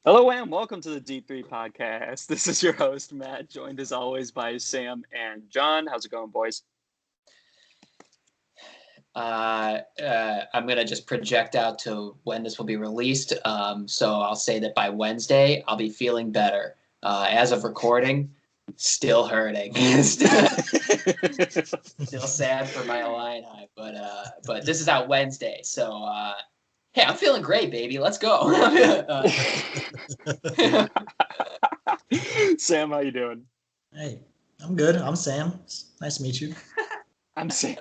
Hello and welcome to the D3 podcast. This is your host, Matt, joined as always by Sam and John. How's it going, boys? I'm going to just project out to when this will be released. So I'll say that by Wednesday, I'll be feeling better. As of recording, still hurting. Still sad for my Illini, but this is out Wednesday. So, hey, I'm feeling great, baby. Let's go. Sam, how you doing? Hey, I'm good. I'm Sam. It's nice to meet you. I'm Sam.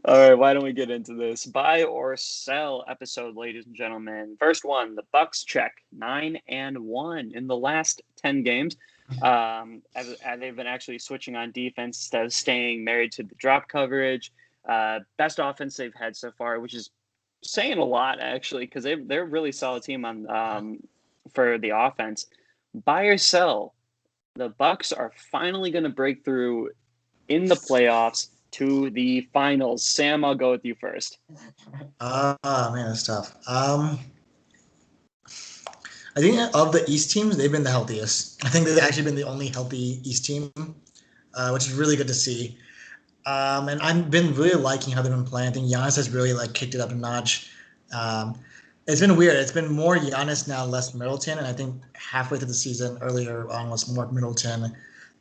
All right, why don't we get into this buy or sell episode, ladies and gentlemen. First one, the Bucks check 9-1 in the last 10 games. As they've been actually switching on defense instead of staying married to the drop coverage. Best offense they've had so far, which is saying a lot actually, because they're a really solid team on for the offense. Buy or sell, the Bucks are finally going to break through in the playoffs to the finals. Sam, I'll go with you first. Man, that's tough. I think of the East teams, they've been the healthiest. I think they've actually been the only healthy East team, which is really good to see. And I've been really liking how they've been playing. I think Giannis has really kicked it up a notch. It's been weird. It's been more Giannis now, less Middleton. And I think halfway through the season, earlier on was more Middleton,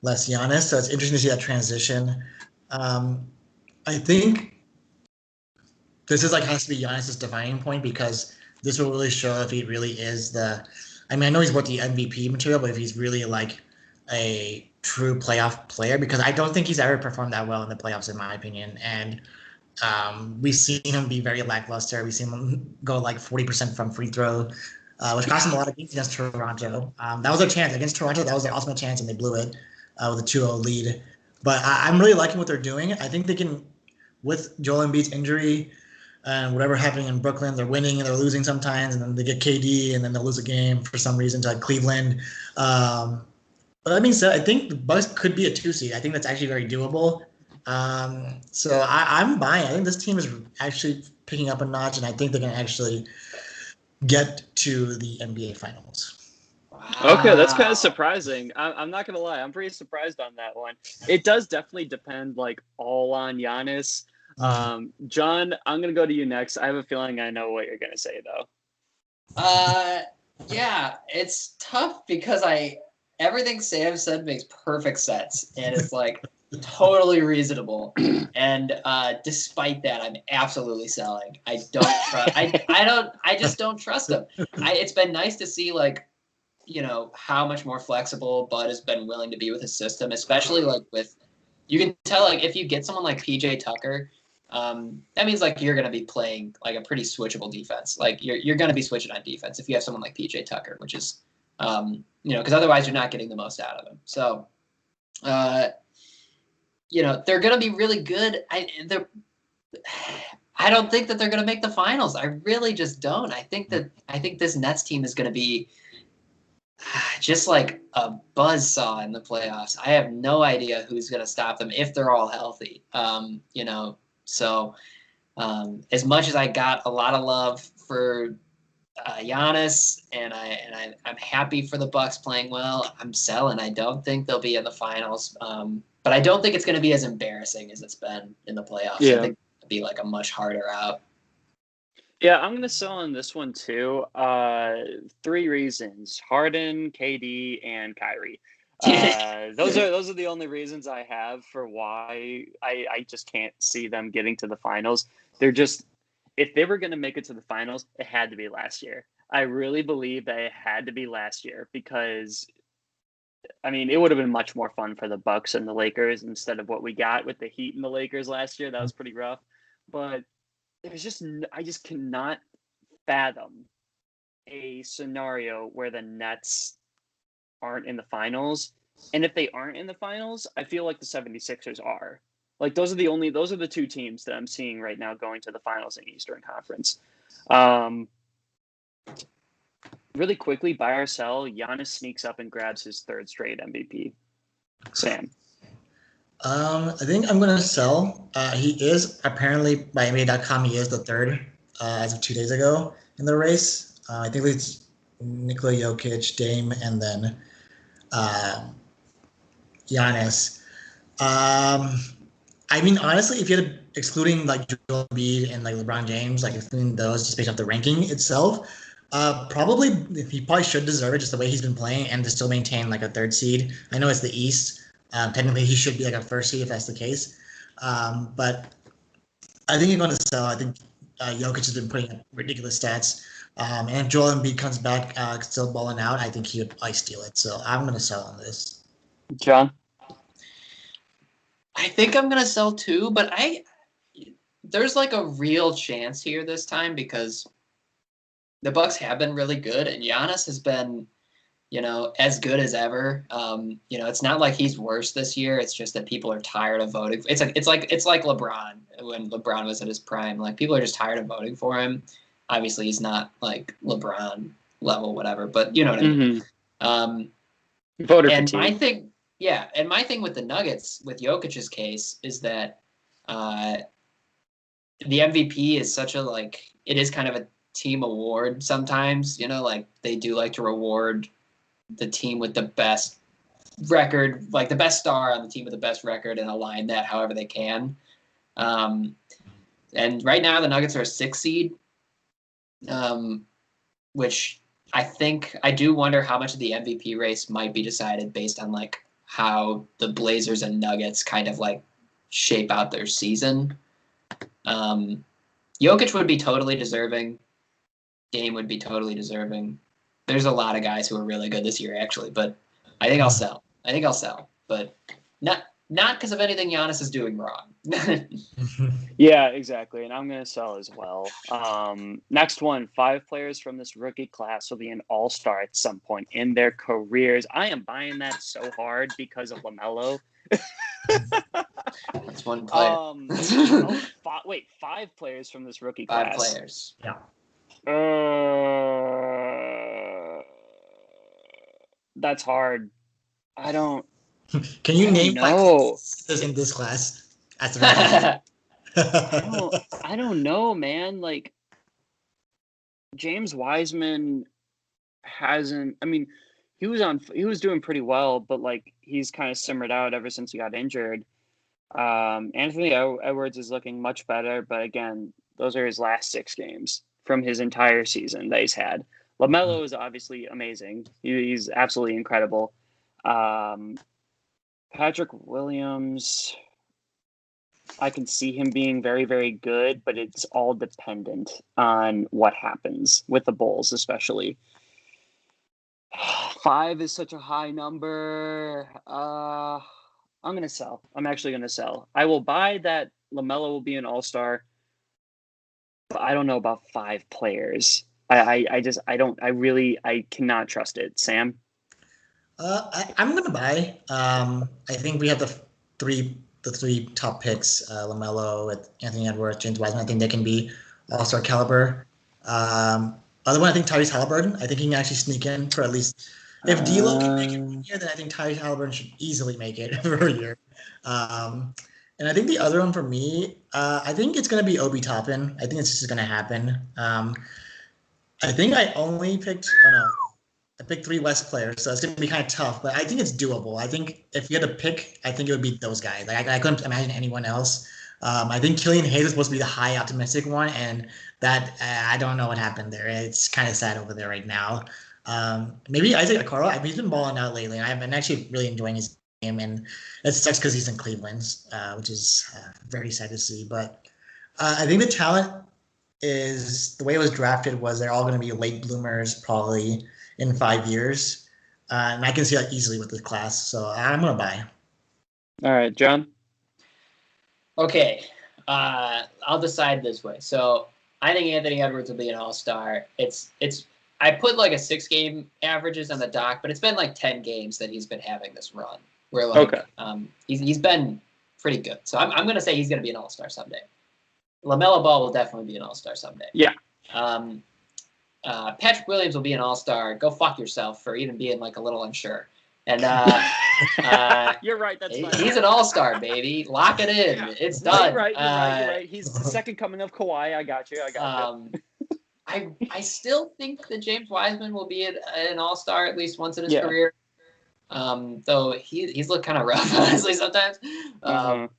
less Giannis. So it's interesting to see that transition. I think this is has to be Giannis' dividing point, because this will really show if he really is I know he's worth the MVP material, but if he's really a true playoff player, because I don't think he's ever performed that well in the playoffs, in my opinion. And we've seen him be very lackluster. We've seen him go 40% from free throw, which cost him a lot of games against Toronto. That was a chance against Toronto. That was their ultimate chance, and they blew it with a 2-0 lead. But I'm really liking what they're doing. I think they can, with Joel Embiid's injury and whatever happening in Brooklyn, they're winning and they're losing sometimes, and then they get KD, and then they'll lose a game for some reason to Cleveland. But that being said, I think the Bucks could be a 2 seed. I think that's actually very doable. So I'm buying. I think this team is actually picking up a notch, and I think they're going to actually get to the NBA Finals. Okay, that's kind of surprising. I'm not going to lie. I'm pretty surprised on that one. It does definitely depend all on Giannis. John, I'm going to go to you next. I have a feeling I know what you're going to say, though. Yeah, it's tough because everything Sam said makes perfect sense, and it's totally reasonable. And despite that, I'm absolutely selling. I don't trust. I just don't trust him. It's been nice to see how much more flexible Bud has been willing to be with his system, especially with, you can tell if you get someone like PJ Tucker, that means you're going to be playing a pretty switchable defense. You're going to be switching on defense if you have someone like PJ Tucker, which is because otherwise you're not getting the most out of him. So they're going to be really good. I don't think that they're going to make the finals. I really just don't. I think this Nets team is going to be just a buzzsaw in the playoffs. I have no idea who's going to stop them if they're all healthy. So as much as I got a lot of love for Giannis, and I'm happy for the Bucks playing well, I'm selling. I don't think they'll be in the finals, but I don't think it's going to be as embarrassing as it's been in the playoffs. Yeah. I think it'll be a much harder out. Yeah, I'm going to sell on this one too. 3 reasons: Harden, KD, and Kyrie. Those are the only reasons I have for why I just can't see them getting to the finals. If they were going to make it to the finals, it had to be last year. I really believe that it had to be last year, because it would have been much more fun for the Bucks and the Lakers instead of what we got with the Heat and the Lakers last year. That was pretty rough. But I just cannot fathom a scenario where the Nets aren't in the finals. And if they aren't in the finals, I feel like the 76ers are. Those are the 2 teams that I'm seeing right now going to the finals in Eastern Conference. Really quickly, buy or sell, Giannis sneaks up and grabs his 3rd straight MVP. Sam. I think I'm going to sell. He is apparently, by NBA.com, he is the 3rd as of 2 days ago in the race. I think it's Nikola Jokic, Dame, and then Giannis. I mean, honestly, if you had excluding like Joel Embiid and like LeBron James, like excluding those just based off the ranking itself, probably he probably should deserve it just the way he's been playing and to still maintain like a third seed. I know it's the East. Technically, he should be like a first seed if that's the case. But I think you're going to sell. I think Jokic has been putting up ridiculous stats. And if Joel Embiid comes back still balling out, I think he would probably steal it. So I'm going to sell on this. John? I think I'm gonna sell too, but there's like a real chance here this time because the Bucks have been really good and Giannis has been, as good as ever. It's not like he's worse this year. It's just that people are tired of voting. It's like LeBron when LeBron was at his prime. Like people are just tired of voting for him. Obviously, he's not like LeBron level, whatever, but you know what I mean. Voter and fatigue. my thing. Yeah, and my thing with the Nuggets, with Jokic's case, is that the MVP is such a, it is kind of a team award sometimes, like they do like to reward the team with the best record, like the best star on the team with the best record and align that however they can. And right now the Nuggets are a 6th seed, which I do wonder how much of the MVP race might be decided based on how the Blazers and Nuggets kind of shape out their season. Jokic would be totally deserving. Dame would be totally deserving. There's a lot of guys who are really good this year, actually, but I think I'll sell. But not because of anything Giannis is doing wrong. Yeah, exactly, and I'm going to sell as well. Next one, 5 players from this rookie class will be an all-star at some point in their careers. I am buying that so hard because of Lamelo. That's one player. 5 players from this rookie 5 class. players. Yeah. That's hard. I don't. Can you name no in this class? That's I don't know, man. James Wiseman hasn't. I mean, he was doing pretty well, but he's kind of simmered out ever since he got injured. Anthony Edwards is looking much better, but again, those are his last 6 games from his entire season that he's had. LaMelo is obviously amazing. He's absolutely incredible. Patrick Williams, I can see him being very, very good, but it's all dependent on what happens with the Bulls, especially. 5 is such a high number. I'm going to sell. I'm actually going to sell. I will buy that LaMelo will be an all-star, but I don't know about 5 players. I cannot trust it. Sam? I'm going to buy. I think we have the three top picks, LaMelo with Anthony Edwards, James Wiseman. I think they can be all-star caliber. Other one, I think Tyrese Halliburton. I think he can actually sneak in for at least. If D'Lo can make it one year, then I think Tyrese Halliburton should easily make it for a year. And I think the other one for me, I think it's going to be Obi Toppin. I think it's just going to happen. I think I only picked. I picked 3 West players, so it's going to be kind of tough, but I think it's doable. I think if you had to pick, I think it would be those guys. I couldn't imagine anyone else. I think Killian Hayes was supposed to be the high optimistic one, and that I don't know what happened there. It's kind of sad over there right now. Maybe Isaac Okoro. He's been balling out lately, and I've been actually really enjoying his game, and it sucks because he's in Cleveland, which is very sad to see. But I think the talent is the way it was drafted was they're all going to be late bloomers probably in 5 years. And I can see that easily with this class. So I'm going to buy. All right, John? Okay. I'll decide this way. So I think Anthony Edwards will be an all-star. I put a 6-game averages on the doc, but it's been 10 games that he's been having this run. Where he's been pretty good. So I'm going to say he's going to be an all-star someday. LaMelo Ball will definitely be an all-star someday. Yeah. Patrick Williams will be an all-star. Go fuck yourself for even being a little unsure. And you're right. That's fine. He's an all-star, baby. Lock it in. Yeah. It's done. You're right. He's the second coming of Kawhi. I got you. I still think that James Wiseman will be an all-star at least once in his career. Though he's looked kind of rough, honestly, sometimes. And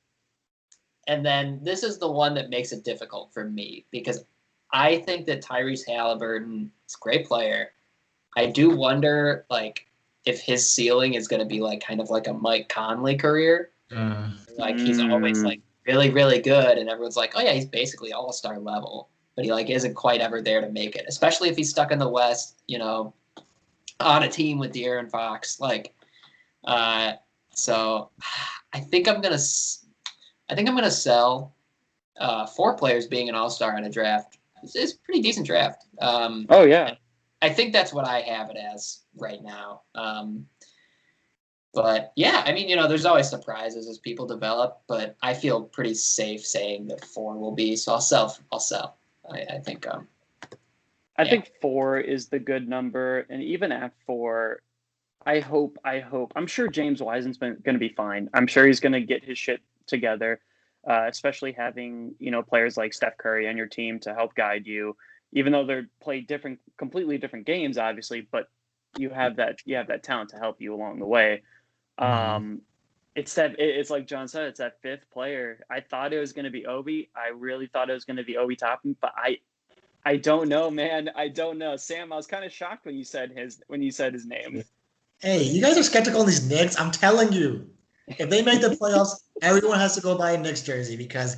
then this is the one that makes it difficult for me because I think that Tyrese Halliburton is a great player. I do wonder, like, if his ceiling is going to be like kind of like a Mike Conley career. Like he's always like really, really good, and everyone's like, oh yeah, he's basically all-star level, but he like isn't quite ever there to make it. Especially if he's stuck in the West, you know, on a team with De'Aaron Fox. Like, so I think I'm gonna sell 4 players being an all-star in a draft. It's a pretty decent draft. Oh yeah. I think that's what I have it as right now. But yeah, I mean, you know, there's always surprises as people develop, but I feel pretty safe saying that 4 will be. So I'll sell. I think. I think 4 is the good number, and even at 4, I hope. I'm sure James Wiseman's going to be fine. I'm sure he's going to get his shit together, especially having, you know, players like Steph Curry on your team to help guide you. Even though they're played completely different games, obviously, but you have that talent to help you along the way. It's like John said, it's that 5th player. I thought it was going to be Obi. I really thought it was going to be Obi Toppin, but I don't know, man. I don't know. Sam, I was kind of shocked when you said his name. Hey, you guys are skeptical on these Knicks. I'm telling you, if they make the playoffs, everyone has to go buy a Knicks jersey because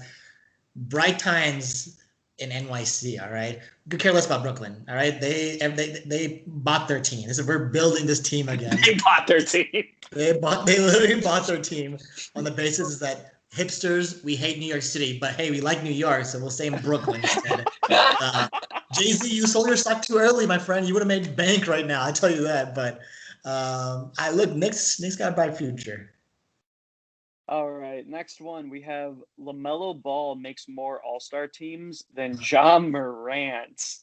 bright times in NYC, all right? Could care less about Brooklyn, all right? They bought their team. We're building this team again. They bought their team. They literally bought their team on the basis that hipsters, we hate New York City, but hey, we like New York, so we'll stay in Brooklyn instead. Jay-Z, you sold your stock too early, my friend. You would have made bank right now, I tell you that. But Knicks got a bright future. All right, next one. We have LaMelo Ball makes more all-star teams than Ja Morant.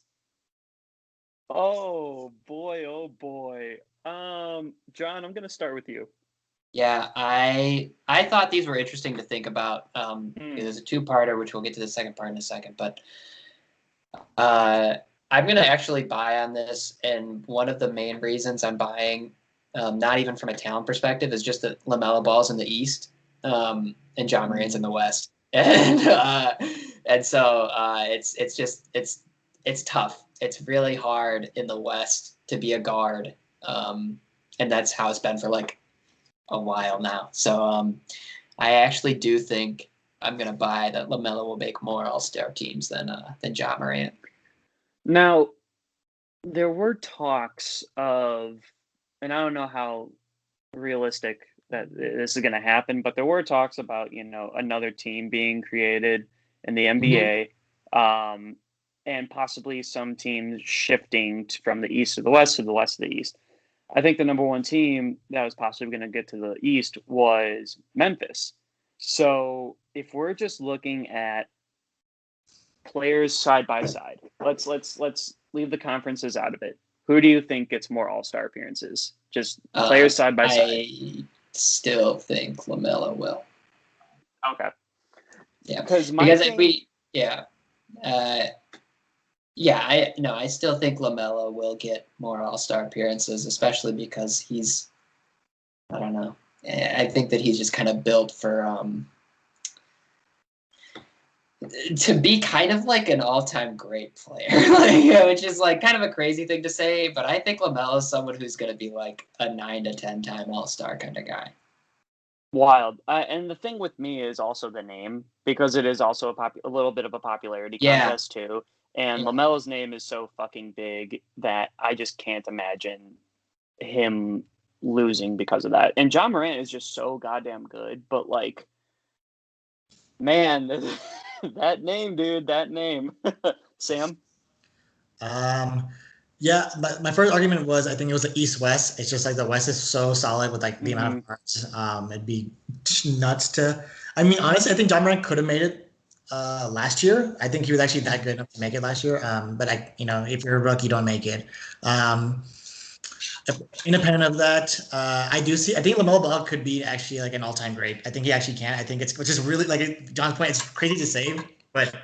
Oh, boy, oh, boy. John, I'm going to start with you. Yeah, I thought these were interesting to think about. There's a 2-parter, which we'll get to the second part in a second. But I'm going to actually buy on this, and one of the main reasons I'm buying, not even from a talent perspective, is just that LaMelo Ball's in the East. And Ja Morant's in the West, and so it's tough. It's really hard in the West to be a guard, and that's how it's been for like a while now. So I actually do think I'm gonna buy that LaMelo will make more all-star teams than Ja Morant. Now, there were talks of, and I don't know how realistic that this is going to happen, but there were talks about, you know, another team being created in the NBA, and possibly some teams shifting from the East to the West to the West to the East. I think the number 1 team that was possibly going to get to the East was Memphis. So if we're just looking at players side by side, let's leave the conferences out of it. Who do you think gets more all-star appearances? Just players side by side. I still think LaMelo will. Okay. Yeah. I still think LaMelo will get more all-star appearances, especially because he's, I don't know. I think that he's just kind of built for to be kind of like an all-time great player, which is like kind of a crazy thing to say, but I think LaMelo is someone who's going to be like a 9 to 10 time all-star kind of guy. Wild. And the thing with me is also the name, because it is also a little bit of a popularity contest too. And LaMelo's name is so fucking big that I just can't imagine him losing because of that. And Ja Morant is just so goddamn good, but like, man, that name, dude, that name. Sam? Yeah, my first argument was I think it was the East-West. It's just like the West is so solid with like the amount of parts. It'd be nuts to. I mean, honestly, I think Ja Morant could have made it last year. I think he was actually that good enough to make it last year. But if you're a rookie, you don't make it. Independent of that, I think LaMelo Ball could be actually like an all-time great. I think he actually can. I think which is really like John's point. It's crazy to say, but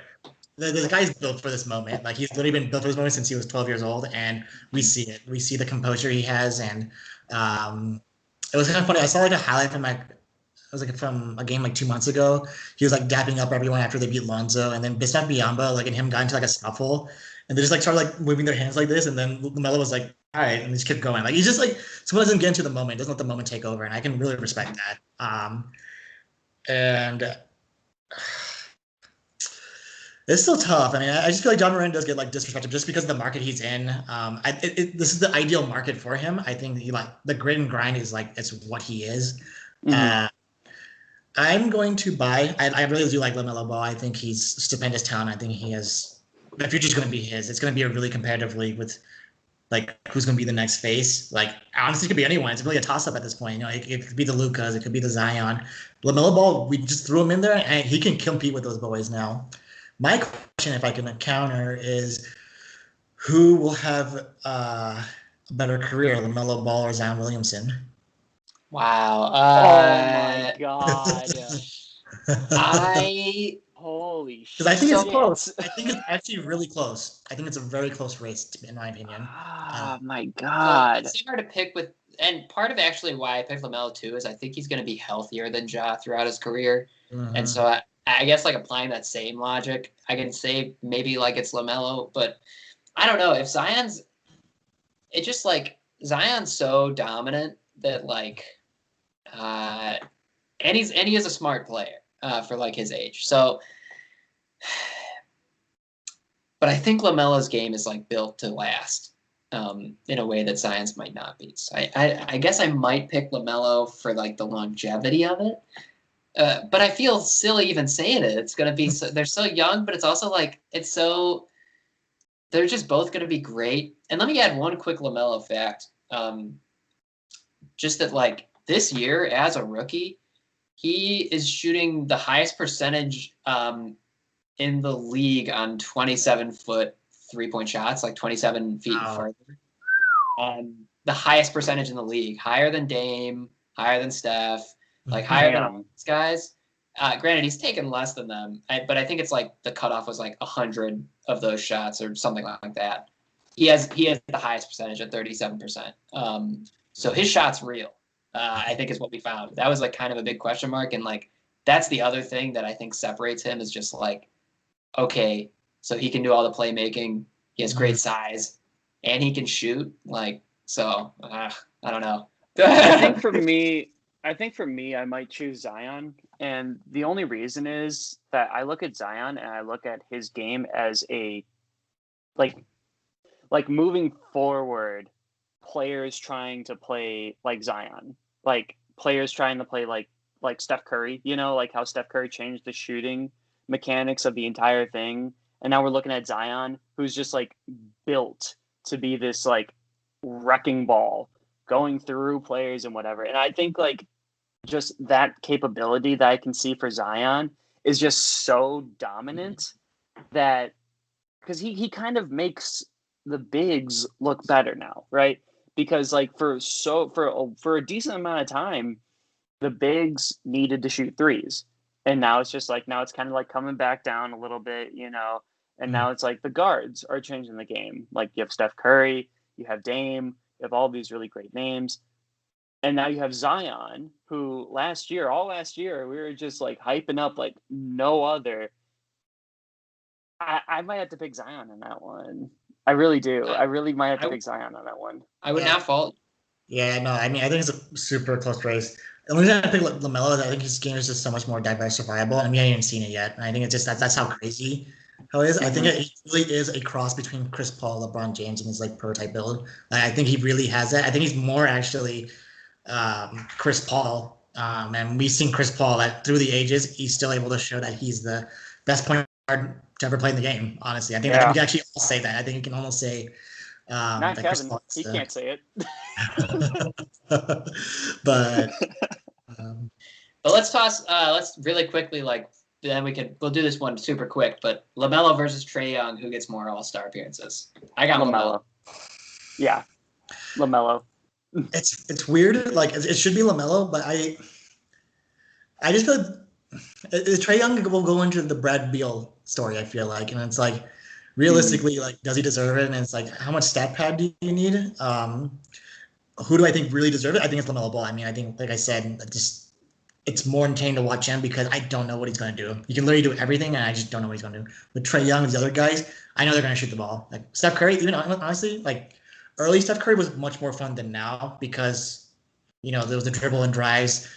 the guy's built for this moment. Like he's literally been built for this moment since he was 12 years old, and we see it. We see the composure he has, and it was kind of funny. I saw like a highlight from like it was like from a game like 2 months ago. He was like dapping up everyone after they beat Lonzo, and then Bismack Biyombo like and him got into like a scuffle, and they just like started like moving their hands like this, and then Lamelo was like, all right, and he just kept going. Like he's just like someone doesn't get into the moment, doesn't let the moment take over, and I can really respect that. And it's still tough. I mean, I just feel like John Moran does get like disrespected just because of the market he's in. This is the ideal market for him. I think he like the grit and grind is like it's what he is. Mm-hmm. I'm going to buy. I really do like Lamelo Ball. I think he's stupendous talent. I think he has the future's going to be his. It's going to be a really competitive league with like who's going to be the next face. Like honestly, it could be anyone. It's really a toss up at this point. You know, it could be the Lucas, it could be the Zion. Lamelo Ball, we just threw him in there, and he can compete with those boys now. My question, if I can counter, is who will have a better career, Lamelo Ball or Zion Williamson? Wow. Oh my god. Holy shit. Because I think it's close. I think it's actually really close. I think it's a very close race, in my opinion. Oh my god. It's hard to pick with, and part of actually why I picked Lamelo too is I think he's going to be healthier than Ja throughout his career. Mm-hmm. And so I guess like applying that same logic, I can say maybe like it's Lamelo, but I don't know if Zion's so dominant that like, and he is a smart player for like his age. So, but I think LaMelo's game is like built to last in a way that Zion's might not be. So I guess I might pick LaMelo for like the longevity of it. But I feel silly even saying it. It's going to be they're so young, but it's also like they're just both going to be great. And let me add one quick LaMelo fact. Just that like this year as a rookie, he is shooting the highest percentage in the league on 27-foot 3-point shots, like 27 feet further. The highest percentage in the league, higher than Dame, higher than Steph. Like higher than all these guys. Granted, he's taken less than them, but I think it's like the cutoff was like 100 of those shots or something like that. He has the highest percentage at 37%. So his shot's real. I think is what we found. That was like kind of a big question mark, and like that's the other thing that I think separates him is just like, okay, so he can do all the playmaking. He has great size, and he can shoot. Like so, I don't know. I think for me, I might choose Zion. And the only reason is that I look at Zion and I look at his game as a, like moving forward, players trying to play like Zion. Like players trying to play like Steph Curry, you know, like how Steph Curry changed the shooting mechanics of the entire thing. And now we're looking at Zion, who's just like built to be this like wrecking ball going through players and whatever. And I think like just that capability that I can see for Zion is just so dominant that because he kind of makes the bigs look better now, right? Because like for a decent amount of time, the bigs needed to shoot threes. And now it's just like, now it's kind of like coming back down a little bit, you know, and now it's like the guards are changing the game. Like you have Steph Curry, you have Dame, you have all these really great names. And now you have Zion, who all last year, we were just like hyping up like no other. I might have to pick Zion on that one. I really do. I really might have to pick Zion on that one. I would not fault. Yeah, no, I mean, I think it's a super close race. The only reason I pick LaMelo is I think his game is just so much more diversifiable, and we haven't even seen it yet. And I think it's just that's how crazy how it is. I think it really is a cross between Chris Paul, LeBron James, and his like prototype build. Like, I think he really has that. I think he's more actually Chris Paul. And we've seen Chris Paul that through the ages, he's still able to show that he's the best point guard to ever play in the game. Honestly, I think that we can actually all say that. I think you can almost say. Not Kevin. He can't say it. But let's toss. Let's really quickly then we'll do this one super quick. But LaMelo versus Trae Young, who gets more All-Star appearances? I got LaMelo. Yeah, LaMelo. It's weird. Like it should be LaMelo, but I just feel like Trae Young will go into the Brad Beal story, I feel like. And it's like, realistically, like, does he deserve it? And it's like, how much stat pad do you need? Who do I think really deserve it? I think it's Lamelo Ball. I mean, I think, like I said, it's more entertaining to watch him because I don't know what he's going to do. He can literally do everything, and I just don't know what he's going to do. With Trae Young and the other guys, I know they're going to shoot the ball. Like Steph Curry, even honestly, like early Steph Curry was much more fun than now because, there was the dribble and drives,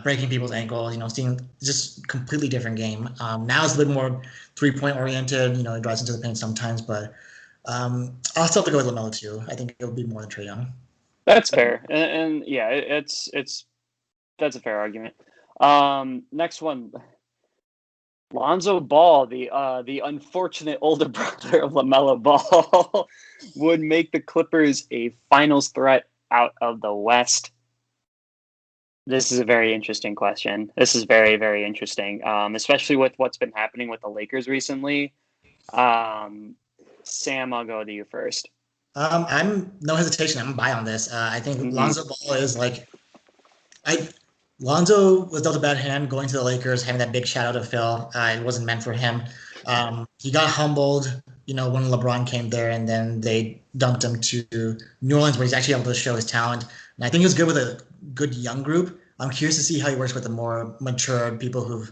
breaking people's ankles, seeing just completely different game. Now it's a bit more 3-point oriented, it drives into the paint sometimes, but I'll still have to go with LaMelo too. I think it would be more than Trae Young. That's fair. And yeah, it's that's a fair argument. Next one. Lonzo Ball, the unfortunate older brother of LaMelo Ball, would make the Clippers a finals threat out of the West. This is a very interesting question. This is very, very interesting, especially with what's been happening with the Lakers recently. Sam, I'll go to you first. I'm no hesitation. I'm buy on this. I think Lonzo Ball is like, Lonzo was dealt a bad hand going to the Lakers, having that big shout out of Phil. It wasn't meant for him. He got humbled, when LeBron came there, and then they dumped him to New Orleans, where he's actually able to show his talent. And I think he was good with a good young group. I'm curious to see how he works with the more mature people who've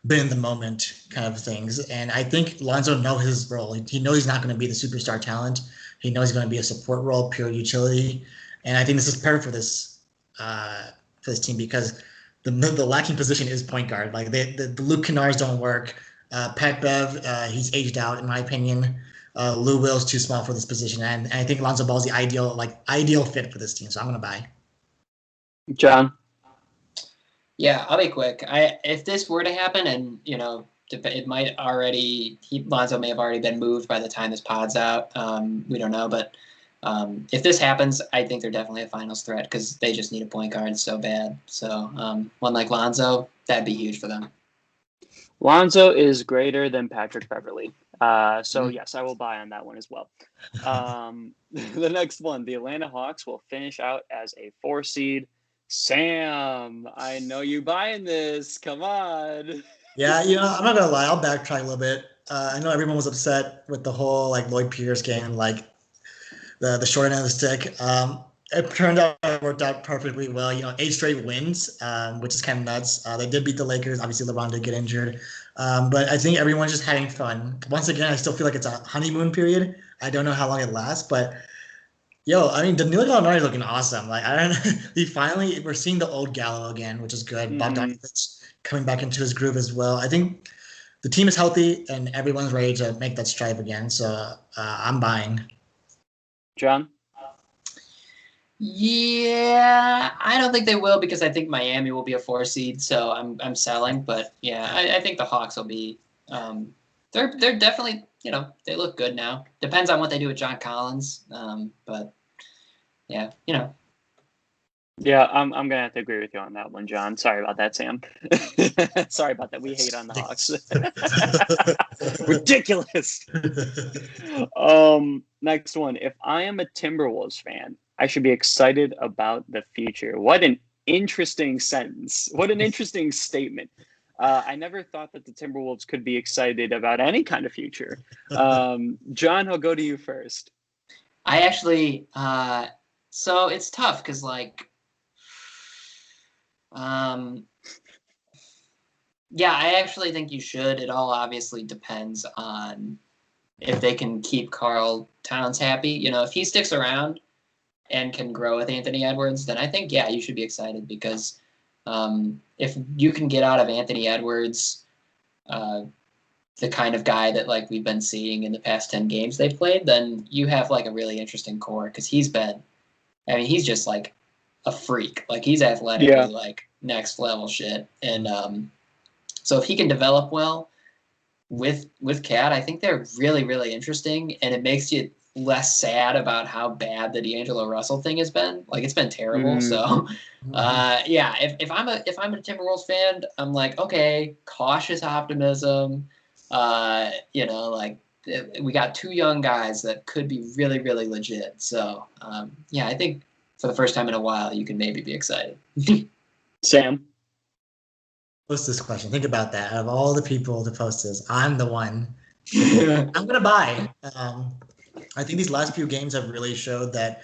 been in the moment kind of things. And I think Lonzo knows his role. He knows he's not going to be the superstar talent. He knows he's going to be a support role, pure utility. And I think this is perfect for this team because the lacking position is point guard. Like the Luke Kennards don't work. Pat Bev, he's aged out in my opinion. Lou Will's too small for this position, and I think Lonzo Ball's the ideal fit for this team. So I'm gonna buy. John. Yeah, I'll be quick. If this were to happen, and it might already, Lonzo may have already been moved by the time this pod's out. We don't know, but if this happens, I think they're definitely a finals threat because they just need a point guard so bad. So one like Lonzo, that'd be huge for them. Lonzo is greater than Patrick Beverley. So yes, I will buy on that one as well. The next one, the Atlanta Hawks will finish out as a 4 seed. Sam, I know you buying this. Come on. Yeah, I'm not gonna lie. I'll backtrack a little bit. I know everyone was upset with the whole Lloyd Pierce game, the short end of the stick. It turned out it worked out perfectly well. 8 straight wins, which is kind of nuts. They did beat the Lakers. Obviously, LeBron did get injured. But I think everyone's just having fun. Once again, I still feel like it's a honeymoon period. I don't know how long it lasts, but Danilo Gallinari is looking awesome. Like, I don't know. We're seeing the old Gallo again, which is good. Bogdanovic coming back into his groove as well. I think the team is healthy and everyone's ready to make that strive again. So I'm buying. John? Yeah, I don't think they will because I think Miami will be a 4 seed. So I'm selling, but yeah, I think the Hawks will be. They're definitely they look good now. Depends on what they do with John Collins, but yeah, Yeah, I'm gonna have to agree with you on that one, John. Sorry about that, Sam. Sorry about that. We hate on the Hawks. Ridiculous. Next one. If I am a Timberwolves fan, I should be excited about the future. What an interesting sentence. What an interesting statement. I never thought that the Timberwolves could be excited about any kind of future. John, I'll go to you first. I actually, so it's tough because yeah, I actually think you should. It all obviously depends on if they can keep Karl Towns happy. If he sticks around and can grow with Anthony Edwards, then I think, yeah, you should be excited because if you can get out of Anthony Edwards the kind of guy that we've been seeing in the past 10 games they've played, then you have a really interesting core because he's just a freak. He's athletically next level shit. And so if he can develop well with Cat, I think they're really, really interesting, and it makes you less sad about how bad the D'Angelo Russell thing has been. It's been terrible. So yeah, if I'm a Timberwolves fan, I'm okay, cautious optimism. We got 2 young guys that could be really, really legit. So yeah, I think for the first time in a while, you can maybe be excited. Sam? post this question. Think about that. Out of all the people to post this, I'm the one. I'm gonna buy. I think these last few games have really showed that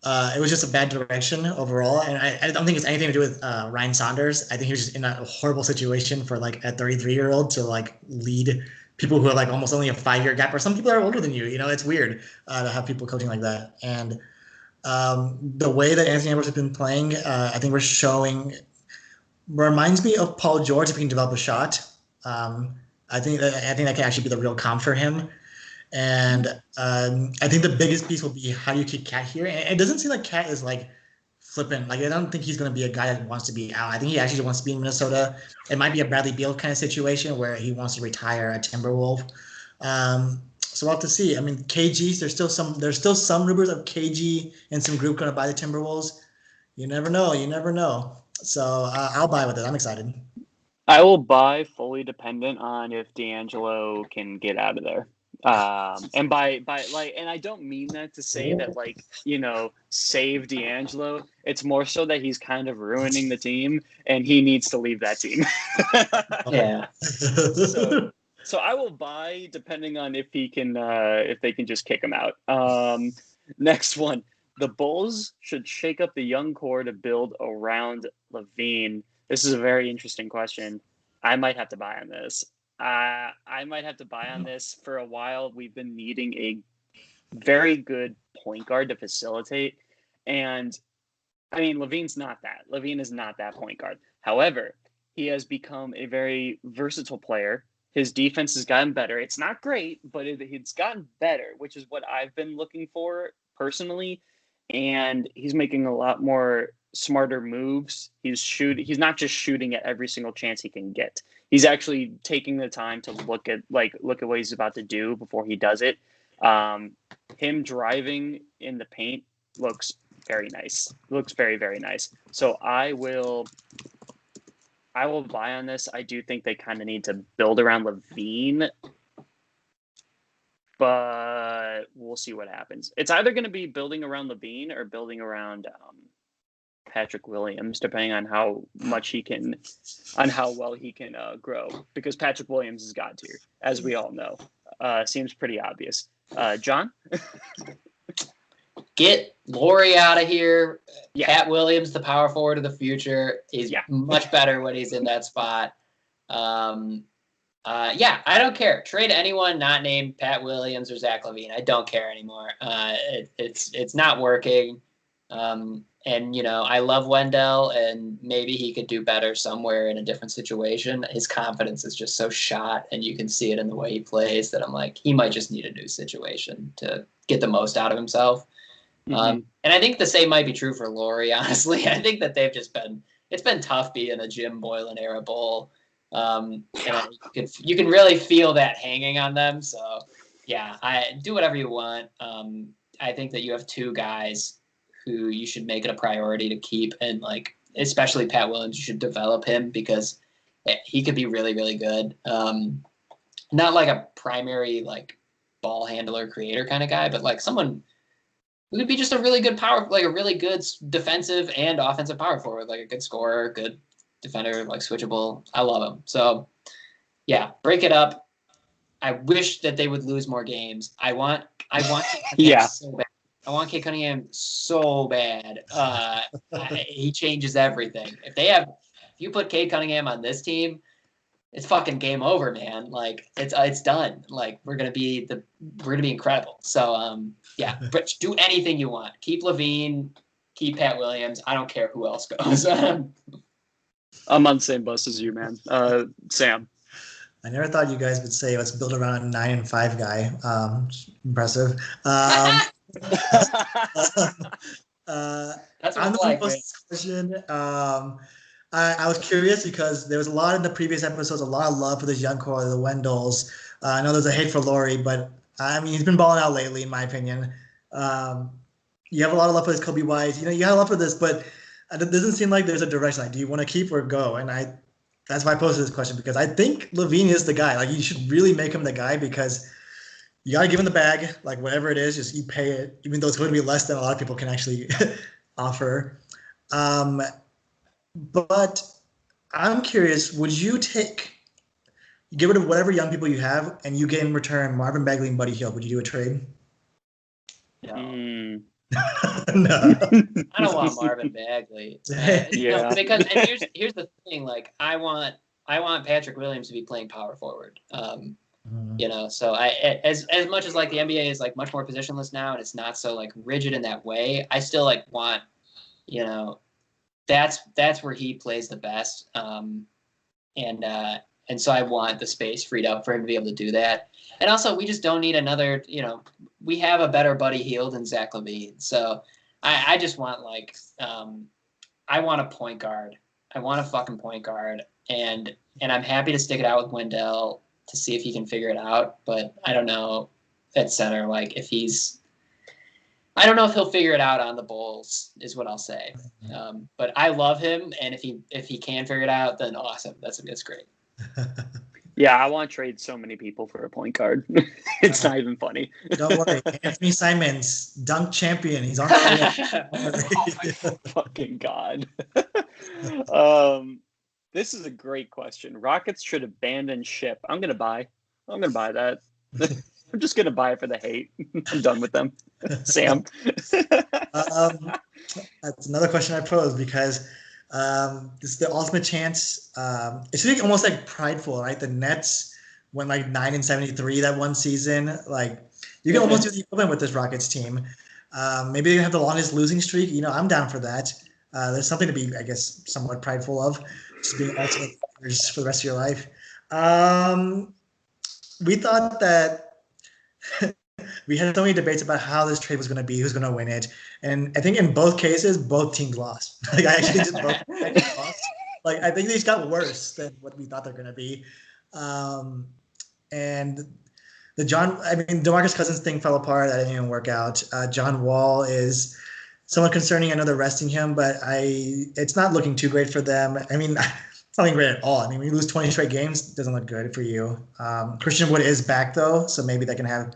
it was just a bad direction overall, and I don't think it's anything to do with Ryan Saunders. I think he was just in a horrible situation for like a 33-year-old to like lead people who are like almost only a 5-year gap, or some people are older than you. You know, it's weird to have people coaching like that. And the way that Anthony Edwards has been playing, I think we're showing reminds me of Paul George if he can develop a shot. I think that can actually be the real comp for him. And I think the biggest piece will be how do you keep Cat here. And it doesn't seem like Cat is like flipping. Like I don't think he's going to be a guy that wants to be out. I think he actually wants to be in Minnesota. It might be a Bradley Beal kind of situation where he wants to retire a Timberwolf. So we'll have to see. I mean, KG. There's still some rumors of KG and some group going to buy the Timberwolves. You never know. You never know. So I'll buy with it. I'm excited. I will buy fully dependent on if D'Angelo can get out of there. And by like, and I don't mean that to say that like, you know, save D'Angelo. It's more so that he's kind of ruining the team and he needs to leave that team. Yeah. So I will buy depending on if he can, if they can just kick him out. Next one. The Bulls should shake up the young core to build around LaVine. This is a very interesting question. I might have to buy on this. I might have to buy on this. For a while, we've been needing a very good point guard to facilitate. And, I mean, LaVine's not that. LaVine is not that point guard. However, he has become a very versatile player. His defense has gotten better. It's not great, but it's gotten better, which is what I've been looking for personally. And he's making a lot more smarter moves. He's not just shooting at every single chance he can get. He's actually taking the time to look at what he's about to do before he does it. Him driving in the paint looks very nice. Looks very, very nice. So I will buy on this. I do think they kind of need to build around LaVine, but we'll see what happens. It's either going to be building around LaVine or building around Patrick Williams, depending on how well he can grow. Because Patrick Williams is God tier, as we all know. Seems pretty obvious. John? Get Laurie out of here. Yeah. Pat Williams, the power forward of the future, is much better when he's in that spot. I don't care. Trade anyone not named Pat Williams or Zach LaVine. I don't care anymore. It's not working. And, you know, I love Wendell, and maybe he could do better somewhere in a different situation. His confidence is just so shot, and you can see it in the way he plays that I'm like, he might just need a new situation to get the most out of himself. Mm-hmm. And I think the same might be true for Laurie, honestly. I think that it's been tough being a Jim Boylan era Bull. And you can really feel that hanging on them. So, yeah, I do whatever you want. I think that you have two guys who you should make it a priority to keep, and like especially Pat Williams, you should develop him because he could be really, really good. Not like a primary like ball handler, creator kind of guy, but like someone who could be just a really good a really good defensive and offensive power forward, like a good scorer, good defender, like switchable. I love him. So yeah, break it up. I wish that they would lose more games. I want so bad. I want Kate Cunningham so bad. He changes everything. If you put Kate Cunningham on this team, it's fucking game over, man. Like it's done. Like we're gonna be incredible. So but do anything you want. Keep LaVine, keep Pat Williams. I don't care who else goes. I'm on the same bus as you, man. Sam. I never thought you guys would say let's build around a 9-5 guy. Impressive. That's what I'm it's the like. one this question. I was curious because there was a lot in the previous episodes, a lot of love for this young core, the Wendells. I know there's a hate for Laurie, but I mean he's been balling out lately, in my opinion. You have a lot of love for this Kobe White. You know, you have a love for this, but it doesn't seem like there's a direction. Like, do you want to keep or go? And that's why I posted this question, because I think LaVine is the guy. Like, you should really make him the guy because you got to give him the bag, like whatever it is, just you pay it, even though it's going to be less than a lot of people can actually offer. But I'm curious, would you get rid of whatever young people you have and you get in return Marvin Bagley and Buddy Hield? Would you do a trade? No. No. I don't want Marvin Bagley. Yeah. No, because and here's the thing. Like I want Patrick Williams to be playing power forward. So as much as like the NBA is like much more positionless now and it's not so like rigid in that way, I still like want, that's where he plays the best. And so I want the space freed up for him to be able to do that. And also we just don't need another, we have a better Buddy Hield than Zach LaVine. So I just want like, I want a point guard. I want a fucking point guard. And I'm happy to stick it out with Wendell to see if he can figure it out. But I don't know at center, like I don't know if he'll figure it out on the Bulls is what I'll say. But I love him. And if he can figure it out, then awesome. That's great. Yeah, I want to trade so many people for a point guard. It's not even funny. Don't worry. Anthony Simons, dunk champion. He's on Oh my fucking God. This is a great question. Rockets should abandon ship. I'm going to buy that. I'm just going to buy it for the hate. I'm done with them. Sam. That's another question I posed because this is the ultimate chance. It's like almost like prideful, right? The Nets went like 9-73 that one season. Like you can almost do the equivalent with this Rockets team. Maybe they have the longest losing streak. I'm down for that. There's something to be, I guess, somewhat prideful of, just being ultimate fighters for the rest of your life. We thought that we had so many debates about how this trade was going to be, who's going to win it, and I think in both cases, both teams lost. Like I actually think both teams lost. Like I think these got worse than what we thought they're going to be, and DeMarcus Cousins thing fell apart. That didn't even work out. John Wall is somewhat concerning. I know they're resting him, but it's not looking too great for them. I mean, it's not looking great at all. I mean, when you lose 20 straight games, it doesn't look good for you. Christian Wood is back though, so maybe they can have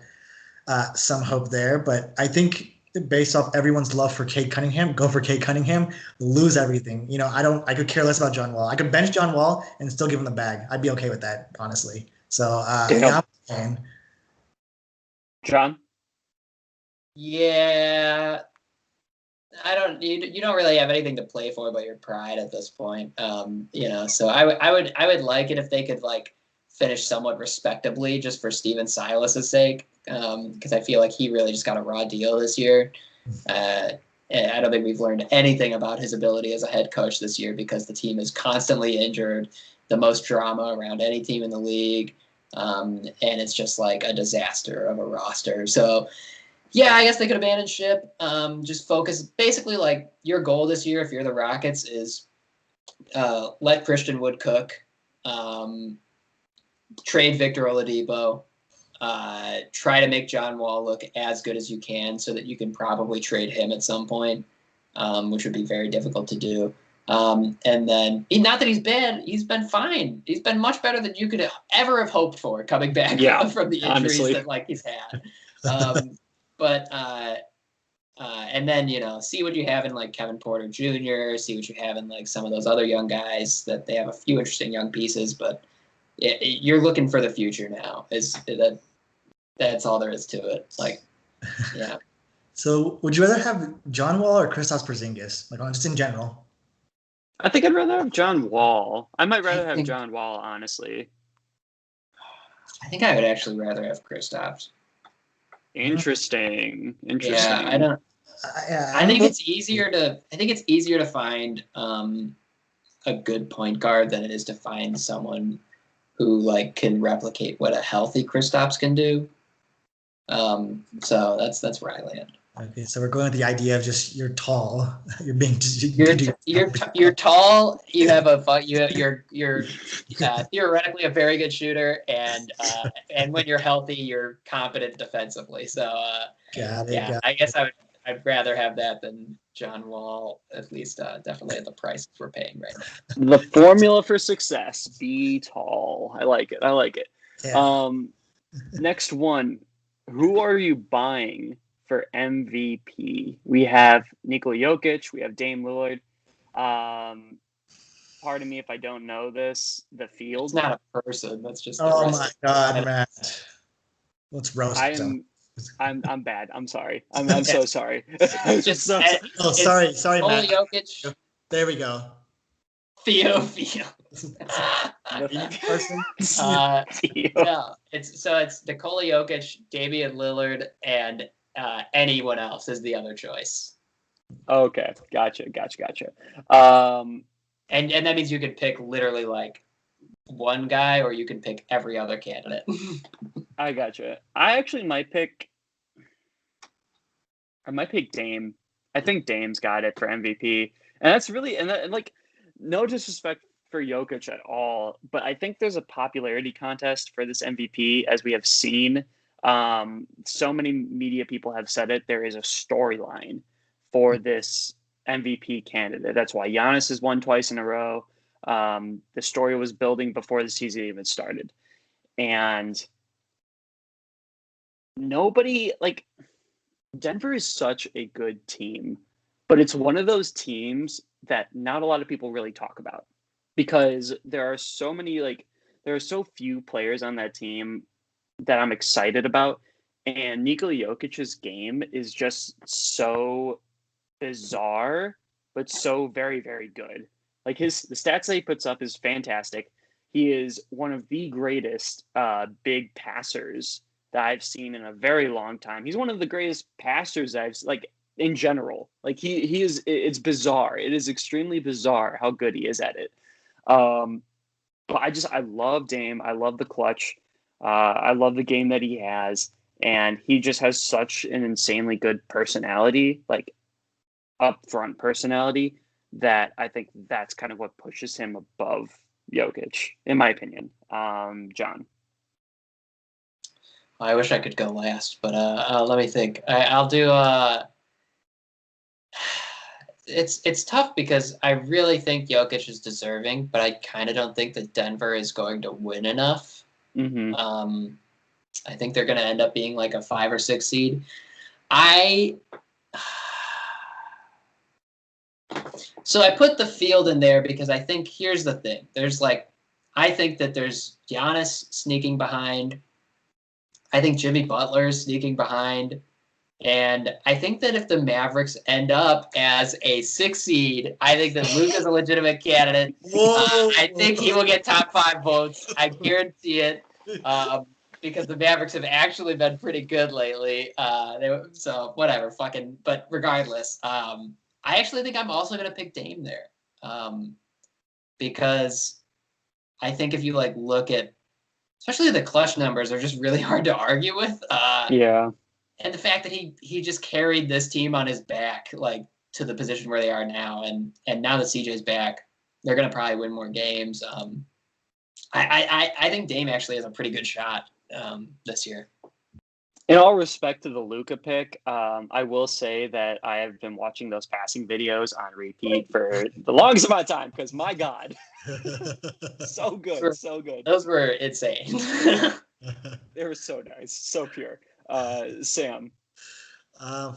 some hope there. But I think based off everyone's love for Cade Cunningham, go for Cade Cunningham, lose everything. I could care less about John Wall. I could bench John Wall and still give him the bag. I'd be okay with that, honestly. So yeah, I'm John? Yeah. You don't really have anything to play for but your pride at this point. So I would like it if they could like finish somewhat respectably just for Steven Silas's sake. Because I feel like he really just got a raw deal this year. And I don't think we've learned anything about his ability as a head coach this year because the team is constantly injured, the most drama around any team in the league. And it's just like a disaster of a roster. So, yeah, I guess they could abandon ship. Just focus. Basically, like your goal this year, if you're the Rockets, is let Christian Wood cook, trade Victor Oladipo, try to make John Wall look as good as you can so that you can probably trade him at some point, which would be very difficult to do. And then, not that he's bad, he's been fine. He's been much better than you could ever have hoped for coming back from the injuries honestly. that he's had. And then, see what you have in like Kevin Porter Jr., see what you have in like some of those other young guys that they have a few interesting young pieces, but you're looking for the future now. That's all there is to it. Like, yeah. So would you rather have John Wall or Kristaps Porzingis? Like just in general? I think I'd rather have John Wall. I might rather have John Wall, honestly. I think I would actually rather have Kristaps. Interesting. Yeah, I don't. I think it's easier to find a good point guard than it is to find someone who like can replicate what a healthy Kristaps can do. So that's where I land. Okay, so we're going with the idea of just you're tall, you're you're tall. You have you're theoretically a very good shooter, and when you're healthy, you're competent defensively. So I guess I'd rather have that than John Wall, at least definitely at the prices we're paying right now. The formula for success: be tall. I like it. Yeah. Next one. Who are you buying for MVP? We have Nikola Jokic. We have Dame Lillard. pardon me if I don't know this, the field. It's not a person. That's just. Oh my God, Matt. Let's roast him. I'm bad. I'm sorry. I'm so sorry. It's just. sorry. Oh, sorry, Nikola Matt. Jokic. There we go. Theo. The person. No, it's Nikola Jokic, Damian Lillard, and anyone else is the other choice. Okay, gotcha. And that means you could pick literally like one guy, or you can pick every other candidate. I gotcha. I actually might pick Dame. I think Dame's got it for MVP, and that's really and like no disrespect for Jokic at all, but I think there's a popularity contest for this MVP, as we have seen. So many media people have said it. There is a storyline for this MVP candidate. That's why Giannis has won twice in a row. The story was building before the season even started. And nobody, like, Denver is such a good team, but it's one of those teams that not a lot of people really talk about because there are so few players on that team that I'm excited about. And Nikola Jokic's game is just so bizarre, but so very, very good. Like the stats that he puts up is fantastic. He is one of the greatest big passers that I've seen in a very long time. He's one of the greatest passers in general. Like he is. It's bizarre. It is extremely bizarre how good he is at it. But I love Dame. I love the clutch. I love the game that he has, and he just has such an insanely good personality, like upfront personality, that I think that's kind of what pushes him above Jokic, in my opinion. John. I wish I could go last, but let me think. I'll do. It's tough because I really think Jokic is deserving, but I kind of don't think that Denver is going to win enough. Mm-hmm. I think they're going to end up being like a 5 or 6 seed. So I put the field in there because I think here's the thing. I think that there's Giannis sneaking behind. I think Jimmy Butler is sneaking behind. And I think that if the Mavericks end up as a 6 seed, I think that Luke is a legitimate candidate. I think he will get top 5 votes. I guarantee it. Because the Mavericks have actually been pretty good lately. So whatever, but regardless, I actually think I'm also going to pick Dame there. Because I think if you look at, especially the clutch numbers are just really hard to argue with. Yeah. And the fact that he just carried this team on his back, to the position where they are now. And now that CJ's back, they're going to probably win more games. I think Dame actually has a pretty good shot this year. In all respect to the Luka pick, I will say that I have been watching those passing videos on repeat for the longest amount of time because, my God, so good. Those were insane. They were so nice, so pure. Sam.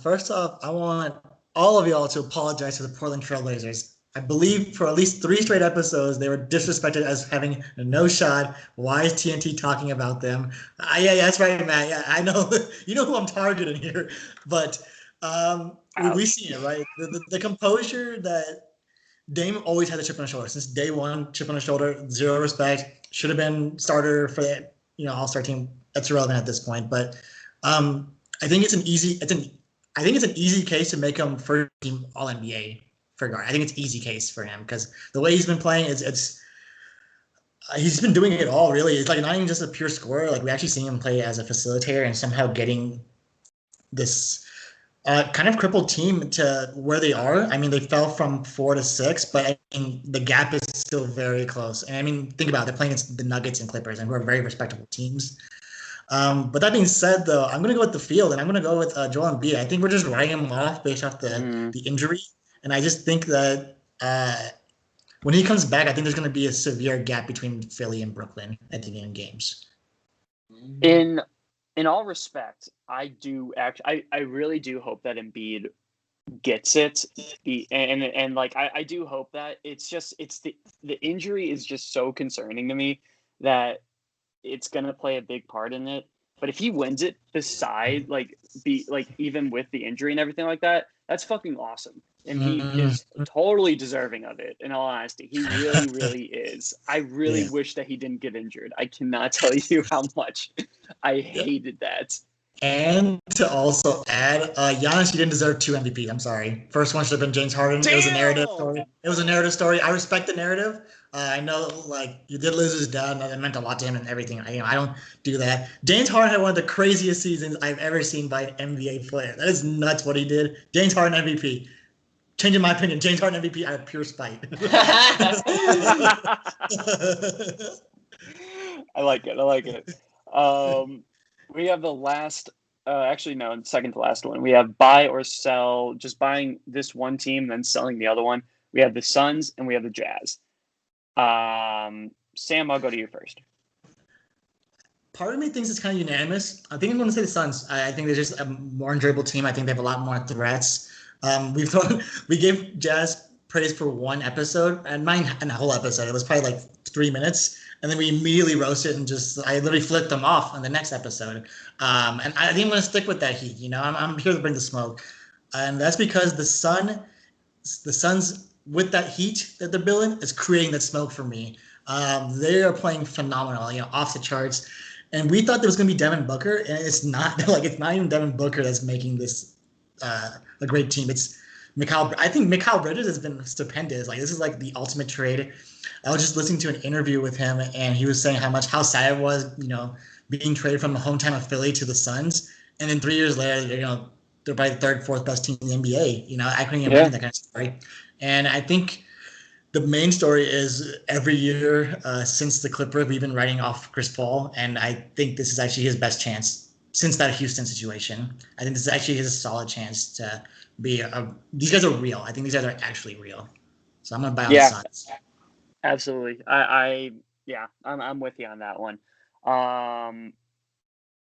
First off, I want all of y'all to apologize to the Portland Trailblazers. I believe for at least 3 straight episodes, they were disrespected as having no shot. Why is TNT talking about them? Yeah, that's right, Matt. Yeah, I know. You know who I'm targeting here. But we've seen it, right? The composure that Dame always had a chip on his shoulder. Since day one, chip on his shoulder, zero respect. Should have been starter for the All-Star team. That's irrelevant at this point. But I think it's an easy case to make him first team All-NBA. I think it's easy case for him because the way he's been playing, he's been doing it all really. It's not even just a pure scorer. We actually see him play as a facilitator and somehow getting this kind of crippled team to where they are. I mean, they fell from 4 to 6, but the gap is still very close. And I mean, think about it. They're playing against the Nuggets and Clippers, and who are very respectable teams. But that being said, though, I'm going to go with the field, and I'm going to go with Joel Embiid. I think we're just writing him off based off the injury. And I just think that when he comes back, I think there's going to be a severe gap between Philly and Brooklyn at the end games. In all respect, I really do hope that Embiid gets it. And like I do hope that it's the injury is just so concerning to me that it's gonna play a big part in it. But if he wins it beside even with the injury and everything like that, that's fucking awesome. And he is totally deserving of it, in all honesty. He really, really is. I really wish that he didn't get injured. I cannot tell you how much I hated that. And to also add, Giannis, you didn't deserve 2 MVPs. I'm sorry. First one should have been James Harden. Damn! It was a narrative story. It was a narrative story. I respect the narrative. I know, like, you did lose his dad, and that meant a lot to him and everything. I don't do that. James Harden had one of the craziest seasons I've ever seen by an NBA player. That is nuts what he did. James Harden MVP. Changing my opinion. James Harden MVP out of pure spite. I like it. We have the last, actually no, second to last one. We have buy or sell, just buying this one team, then selling the other one. We have the Suns and we have the Jazz. Sam, I'll go to you first. Part of me thinks it's kind of unanimous. I think I'm going to say the Suns. I think they're just a more enjoyable team. I think they have a lot more threats. We gave Jazz praise for one episode, and mine and a whole episode. It was probably like 3 minutes. And then we immediately roasted and I literally flipped them off on the next episode. And I think I'm going to stick with that heat. I'm here to bring the smoke. And that's because the Suns, with that heat that they're building, is creating that smoke for me. They are playing phenomenal, off the charts. And we thought there was going to be Devin Booker, and it's not. It's not even Devin Booker that's making this a great team. It's Mikal. I think Mikal Bridges has been stupendous. This is like the ultimate trade. I was just listening to an interview with him, and he was saying how sad it was, being traded from the hometown of Philly to the Suns, and then 3 years later, they're probably the third, fourth best team in the NBA. I couldn't imagine that kind of story. And I think the main story is every year since the Clippers, we've been writing off Chris Paul, and I think this is actually his best chance since that Houston situation. I think this is actually his solid chance to be these guys are real. I think these guys are actually real. So I'm gonna buy on the Suns. Absolutely. I'm with you on that one.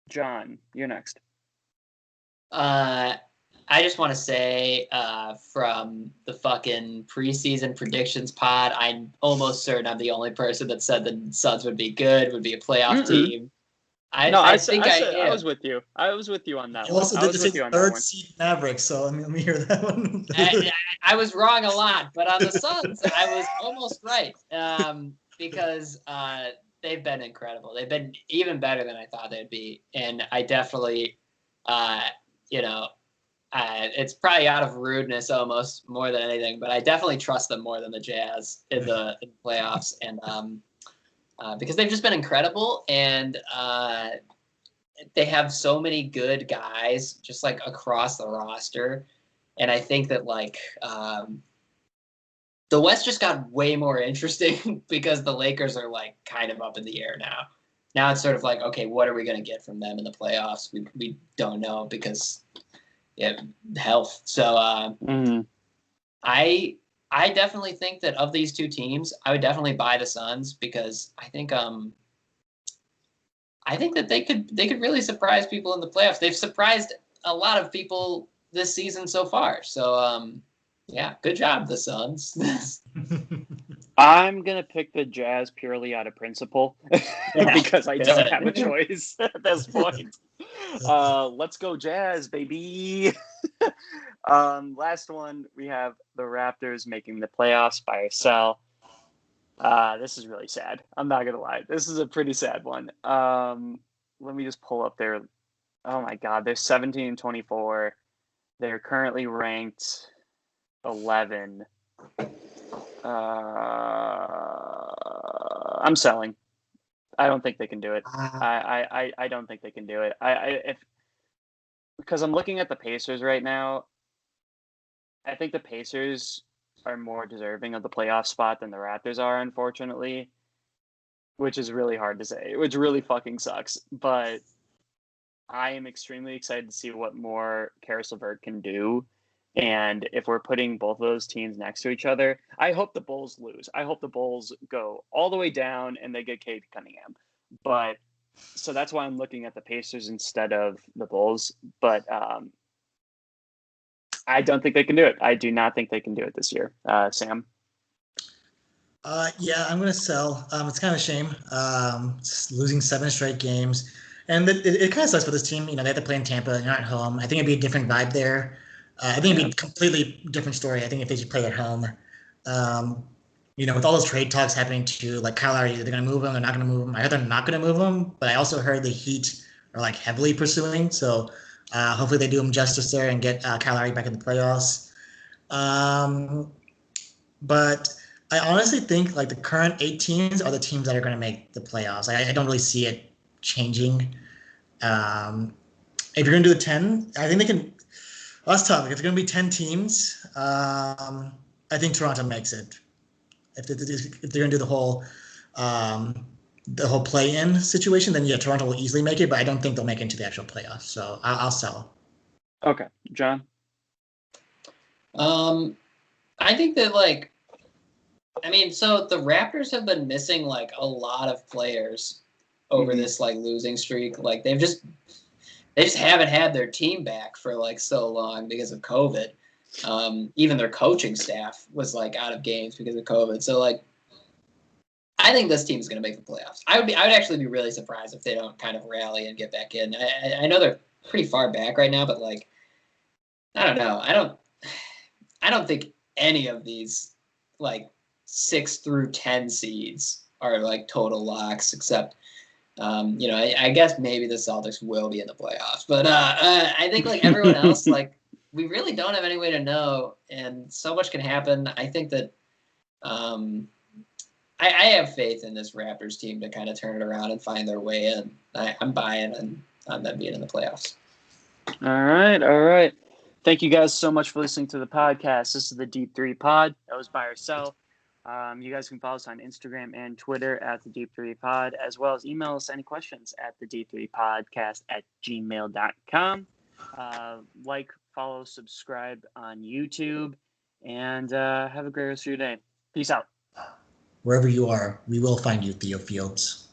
John, you're next. I just want to say from the fucking preseason predictions pod, I'm almost certain I'm the only person that said the Suns would be good, would be a playoff team. I was with you. I was with you on that one. Also, did say third seed Mavericks, so let me hear that one. I was wrong a lot, but on the Suns, I was almost right because they've been incredible. They've been even better than I thought they'd be, and I definitely, it's probably out of rudeness almost more than anything, but I definitely trust them more than the Jazz in the playoffs, and because they've just been incredible, and they have so many good guys just across the roster. And I think that the West just got way more interesting because the Lakers are kind of up in the air now. Now it's sort of okay, what are we going to get from them in the playoffs? We don't know because health. So I definitely think that of these two teams, I would definitely buy the Suns because I think that they could really surprise people in the playoffs. They've surprised a lot of people this season so far. So good job, the Suns. I'm gonna pick the Jazz purely out of principle because I don't have a choice at this point. Let's go Jazz, baby. Last one, we have the Raptors making the playoffs by or sell. This is really sad. I'm not gonna lie. This is a pretty sad one. Let me just pull up their. Oh my God, they're 17-24. They're currently ranked 11. I'm selling. I don't think they can do it. I don't think they can do it. Because I'm looking at the Pacers right now. I think the Pacers are more deserving of the playoff spot than the Raptors are, unfortunately, which is really hard to say, which really fucking sucks. But I am extremely excited to see what more Karis LeVert can do. And if we're putting both of those teams next to each other, I hope the Bulls lose. I hope the Bulls go all the way down and they get Cade Cunningham. But so that's why I'm looking at the Pacers instead of the Bulls. But I don't think they can do it. I do not think they can do it this year. Sam? Yeah, I'm gonna sell. It's kind of a shame. Just losing 7 straight games, and it kind of sucks for this team. You know, they have to play in Tampa. They're not at home. I think it'd be a different vibe there. I think it'd be a completely different story. I think if they should play at home. Um, you know, with all those trade talks happening too, like Kyle Lowry, they're gonna move him. They're not gonna move him. I heard they're not gonna move him, but I also heard the Heat are like heavily pursuing. So hopefully they do him justice there and get Kyle Lowry back in the playoffs. But I honestly think like the current 8 teams are the teams that are going to make the playoffs. I don't really see it changing. If you're going to do the 10, I think they can. Well, that's tough. If it's going to be 10 teams, I think Toronto makes it. If they're going to do the whole play-in situation, then yeah, Toronto will easily make it. But I don't think they'll make it into the actual playoffs. So I'll sell. Okay, John. I think that like. I mean, so the Raptors have been missing like a lot of players over this like losing streak. Like they just haven't had their team back for like so long because of COVID. Even their coaching staff was like out of games because of COVID. So like, I think this team is going to make the playoffs. I would actually be really surprised if they don't kind of rally and get back in. I know they're pretty far back right now, but like, I don't know. I don't think any of these like 6 through 10 seeds are like total locks, except you know, I guess maybe the Celtics will be in the playoffs, but I think like everyone else, like we really don't have any way to know, and so much can happen. I think that I have faith in this Raptors team to kind of turn it around and find their way in. I'm buying on them being in the playoffs. All right. Thank you guys so much for listening to the podcast. This is the Deep 3 Pod. That was by ourselves. You guys can follow us on Instagram and Twitter at the Deep 3 Pod, as well as email us any questions at the Deep 3 Podcast at gmail.com. Like, follow, subscribe on YouTube, and have a great rest of your day. Peace out. Wherever you are, we will find you, Theo Fields.